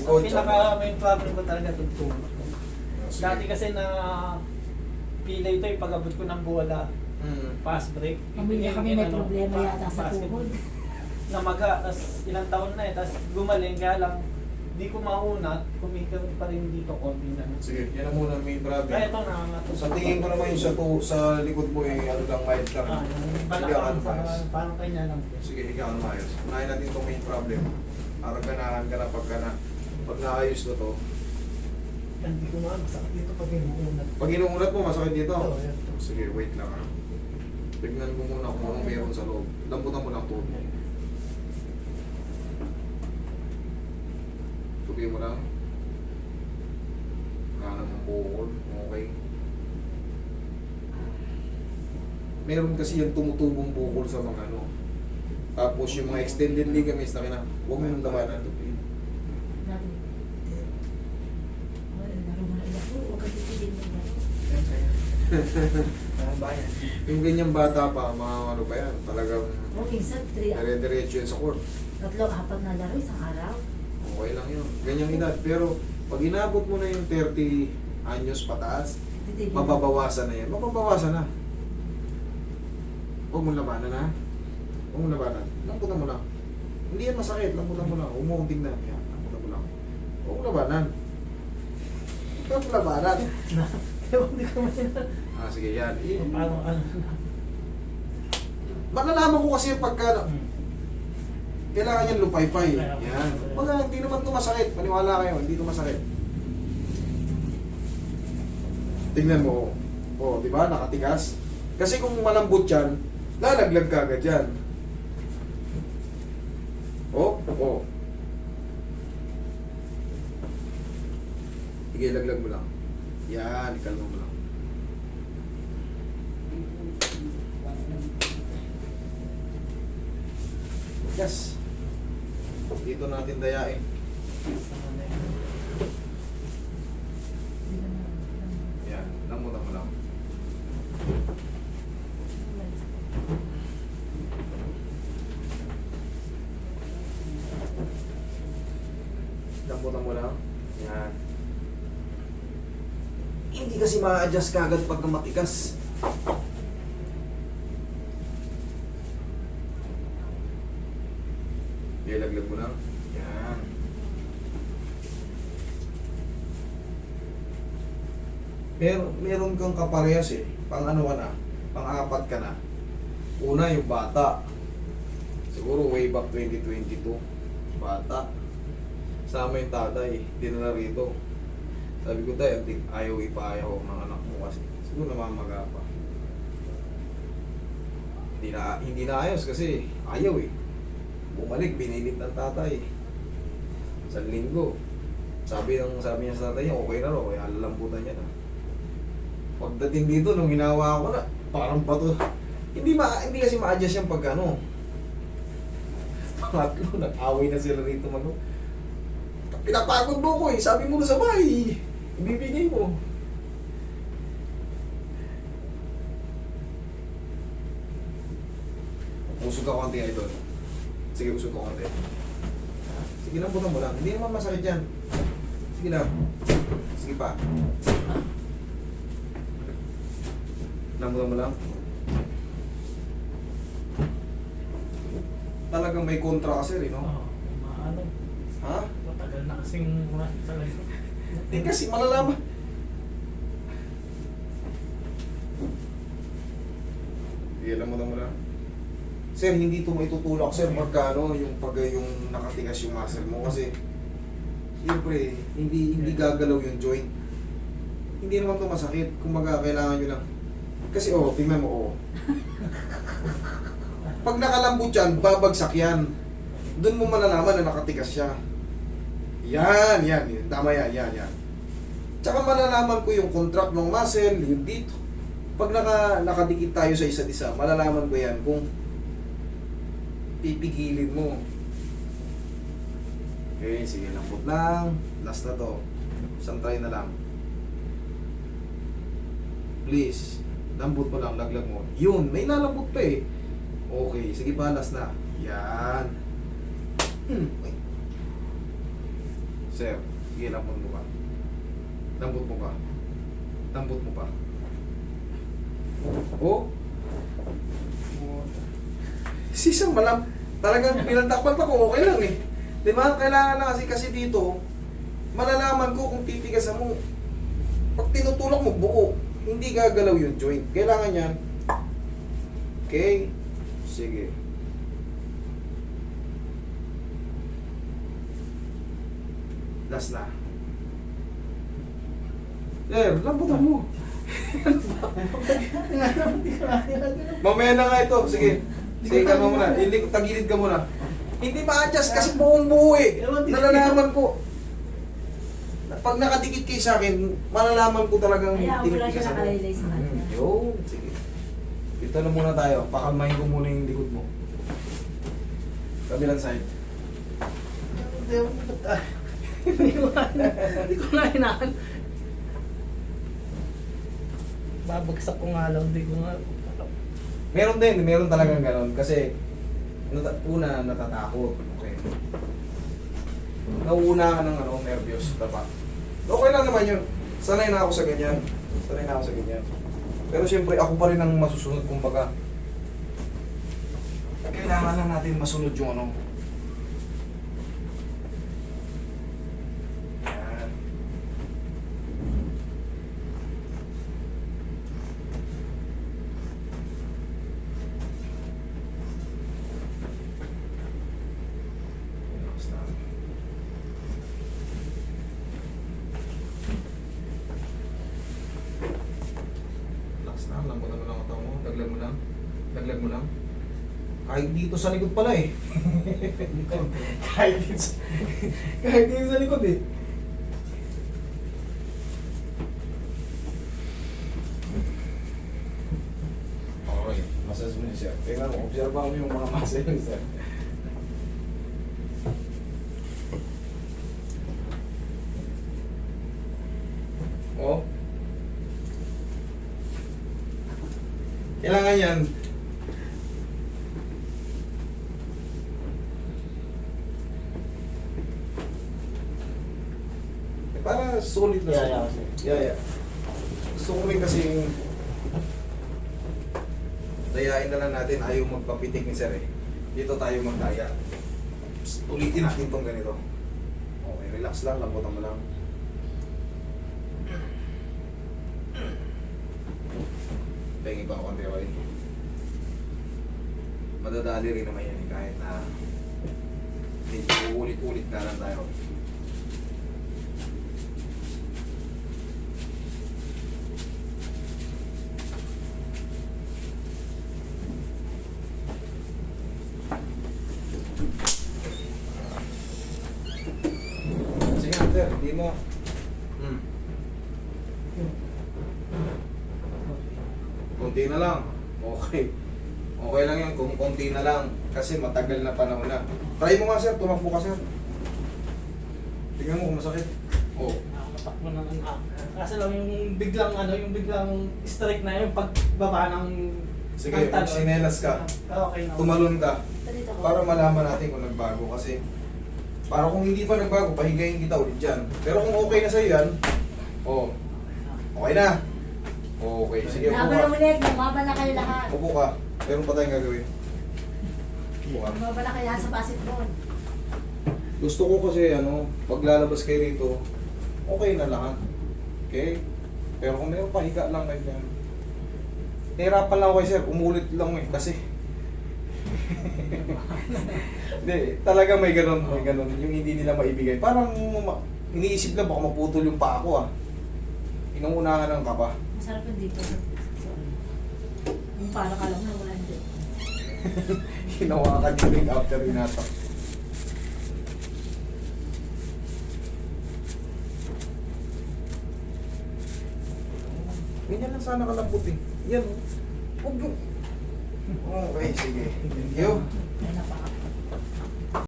Coach, pinaka main problem ko talaga tugtog. Sige. Dati kasi na pila ito yung pag-abot ko ng bola, fast break. Pamilya kami may Ano, problema yata sa basketball. tuhod. Namaga, tapos ilang taon na tapos gumaling, kaya lang, di ko mauna, kumikot pa rin dito konti na. Sige, yan ang muna main Kaya problem. ito nangangato. Sa tingin ko naman yung sa likod mo ano lang, mild lang. Yung Sige, balakang, maayos. parang kanya lang. Sige, ikaw ang maayos. Unahin natin itong main problem. Para ganahan ka na pag naayos na to. Hindi ko nga, masakit dito pag inuunat. Pag inuunat mo, masakit dito. Oo, yan. Sige, wait lang ha. Tignan ko muna kung anong meron sa loob. Lambutan mo lang to. Tupi mo lang. Wala namang bukol. Okay. Meron kasi yung tumutubong bukol sa mga ano. Tapos yung mga extended ligaments na kina, huwag mo nang labanan. Bayan. Yung ganyang bata pa, mga ano pa yan, talagang Okay, sa 3, dire-diretso yan sa court. 3-4 na laro isang araw. Okay lang yun. Ganyang edad. Pero pag inabot mo na yung 30 anyos pataas, Titigil. mababawasan na yan. Mababawasan na. Huwag mong labanan ha. Huwag mong labanan. Lamputan mo lang. Hindi yan masakit. Lamputan mo lang. Huwag mo kong tingnan. Yan. Lamputan mo lang. Huwag mong labanan. Huwag mong labanan. Hindi ko man. Sige yan. Parang ano. Malalaman ko kasi yung pagka kailangan yan lupay-pay. Yan. Baga, hindi naman ito masakit. Paniwala kayo, hindi ito masakit. Tingnan mo. Oh, di ba? Nakatigas. Kasi kung malambot yan, lalaglag ka agad yan. Oh, oh. Sige, laglag mo lang. Yan, ikalma mo lang. Yes. Dito natin dayain. Yan, lambutan mo lang. Lambutan mo lang. Yan. Hindi kasi ma-adjust kagad pag matikas. Ilaglag mo lang. Yan. Meron kang kaparehas eh. Pang ano ka na, pang-apat ka na. Una yung bata. Siguro way back 2022. Bata. Sama yung tatay. Dinala rito. Sabi ko tayo, ayaw ipayaw ng anak mo kasi. Siguro namamaga pa. Hindi na ayos kasi ayaw eh. Bumalik, binilip ng tatay. Sa linggo. Sabi niya sa tatay niya, okay na raw, kaya lalambutan niya na. Pagdating dito, nung ginawa ko na, parang bato. Hindi kasi ma-adjust yung pag ano. Pangatlo, nag-away na sila rito mag pinapagod mo ko eh, sabi mo na sa bahay. Ibibigay mo. Usog ka konti idol. Sige, usog ko konti. Sige lang, butan mo lang. Hindi naman masakit yan. Sige lang. Sige pa. Lambutan mo lang. Talagang may kontra kasi rin, no? Oo, maano. Ha? Matagal na kasing talaga. Hindi kasi malalaman. Sige, lambutan mo lang. Sir, hindi ito maitutulak, sir, pagka ano, yung nakatigas yung muscle mo kasi siyempre, hindi gagalaw yung joint. Hindi naman ito masakit. Kumbaga, kailangan nyo lang. Kasi tingnan mo, Pag nakalambot yan, babagsak yan. Doon mo malalaman na nakatigas siya. Yan. Tama yan. Tsaka malalaman ko yung contract ng muscle, yung dito. Pag nakadikit tayo sa isa't isa, malalaman ko yan kung pipigilin mo. Okay, sige, lambot lang. Last na to. Isang try na lang. Please, lambot mo lang, laglag mo. Yun, may lalambot pa eh. Okay, sige pa, last na. Yan. Sir, sige, lambot mo pa. Lambot mo pa. Lambot mo pa. Oh? Sisang malam. Talagang pinagtakpan pa ko, okay lang eh. Di ba? Kailangan na kasi dito, malalaman ko kung titigasan mo. Pag tinutulak mo, buo. Hindi gagalaw yung joint. Kailangan yan. Okay? Sige. Last na. Sir, lambutan mo. Mamaya na nga ito. Sige. Sige ka muna. Hindi, tagilid ka muna. Hindi ma-adjust kasi buong buo eh. Nalalaman ko. Pag nakadikit kayo sa akin, malalaman ko talagang Kaya wala siya tinitigasan mo. nakalilay sa kanya. Yun. Sige. Dito na muna tayo. Pakalmahin ko muna yung likod mo. Kabilang side. Hindi ko na hinaan. Babagsak ko nga lang, hindi ko nga. Meron talagang ganon. Kasi, una, natatakot. Okay. Nauuna ka ng nervyos, tapa. Okay lang naman yun. Sanay na ako sa ganyan. Pero siyempre, ako pa rin ang masusunod, kumbaga. Kailangan lang natin masunod yung ano. Yan. Relax lang. Relax lang, lambutan mo lang ang tao mo. Daglag mo lang. Daglag mo lang. Kahit dito sa likod pala eh. kahit dito sa likod eh. Okay, massage mo niya siya. Tingnan mo, obserbahan mo yung mga muscle niya sir. Oh. Kailangan yan. Para solid na Yeah, yeah. Gusto ko rin kasi dayain na lang natin. Ayaw magpapitik ni sir eh. Dito tayo magdaya. Ulitin natin tong ganito. Okay, relax lang. Lambutan mo lang. Pengi pa ako konti, okay? Madadali rin naman yan eh, kahit na medyo ulit-ulit na lang tayo. Sige sir, hindi mo. Konti na lang. Okay. Okay lang yan kung konti na lang. Kasi matagal na panahon na. Try mo nga sir, tumakbo ka sir. Tingnan mo kung masakit. Oh. Nakatakbo na nga. Kasi lang yung biglang yung biglang strike na yung pagbaba ng Sige, ng talon. sinelas ka. Okay na. Tumalon ka. Dito ko. Para malaman natin kung nagbago. Kasi para kung hindi pa nagbago, pahigayin kita ulit dyan. Pero kung okay na sa'yo yan, oh, okay na. Okay, sige, upo Laban ka. na ulit, bumaba na kayo lahat. Upo ka. Meron pa tayong gagawin. Upo ka. Bumaba na kayo lahat sa basketball. Gusto ko kasi pag lalabas kayo dito, okay na lahat. Okay? Pero kung meron pa, higa lang kayo dyan. Nahirapan lang ako kayo sir, umulit lang eh, kasi hindi, talaga may ganun, yung hindi nila maibigay. Parang iniisip lang baka maputol yung paa ko ah. Inuunahan ng kaba. Masarap yung dito. Yung para ka lang na wala dito. Hinawa ka din after inatak. Ganyan lang sana kalambot eh. Yan oh. Huwag yung... Okay, sige. Thank you. Ay, napaka